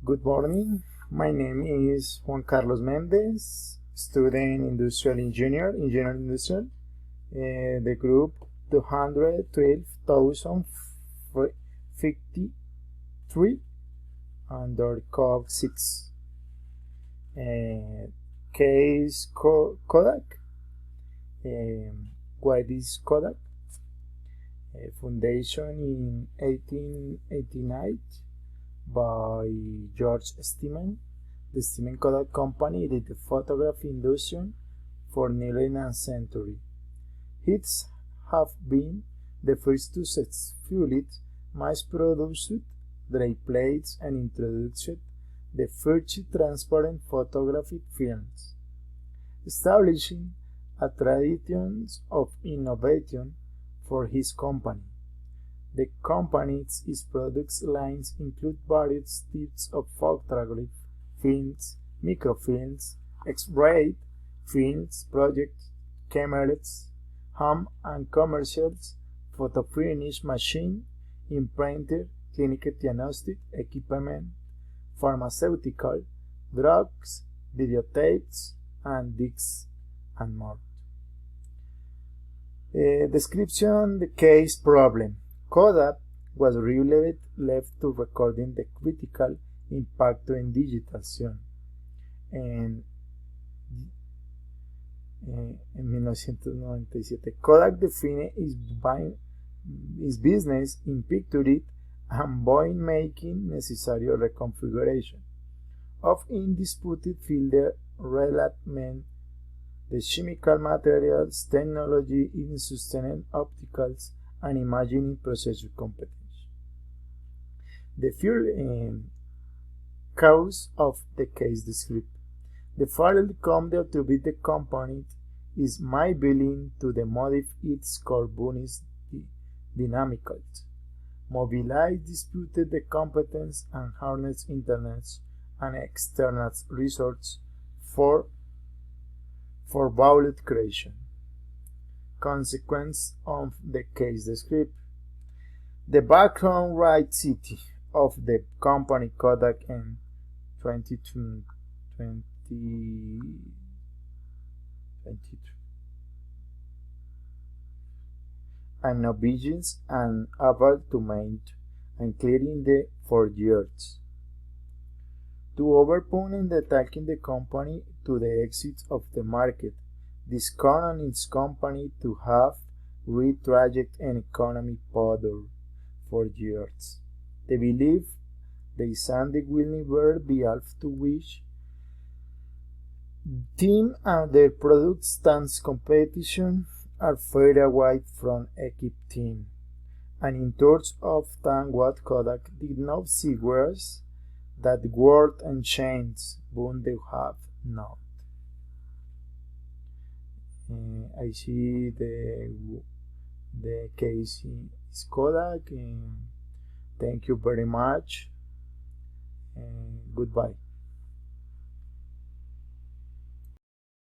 Good morning. My name is Juan Carlos Mendez, student industrial engineer, industrial. The group 212,053 under code 6. Case Kodak. Why this Kodak? Foundation in 1889 by George Steeman. The Steeman Kodak Company did the photography industry for nearly a century. It have been the first to successfully mass-produced dry plates and introduced the first transparent photographic films, establishing a tradition of innovation for his company. The company's product lines include various types of photographic films, microfilms, X-ray films, project cameras, home and commercial photo finish machine, imprinter, clinical diagnostic equipment, pharmaceutical, drugs, videotapes, and discs, and more. Description: the case problem. Kodak was really left to recording the critical impact in digitalization. En 1997, Kodak defined its business in picture and point making necessary reconfiguration of undisputed field development, the chemical materials, technology in sustainable opticals, and imaging processor competence. The first cause of the case description. The failure come to attribute the company is my willing to the modify its core bonus dynamicals, mobilize disputed the competence and harness internet and external resources for value creation. Consequence of the case description. The background right city of the company Kodak in 2022 and obedience and able to maintain and clearing the 4 years. To overpowering the taking the company to the exit of the market, discount its company to have retraject an economy powder for years. They believe they Sandy will never be able to wish team and their product stands competition are far away from equipe team. And in terms of time what Kodak did not see was that world and change boon they have not. I see the case is Kodak. Thank you very much. Goodbye.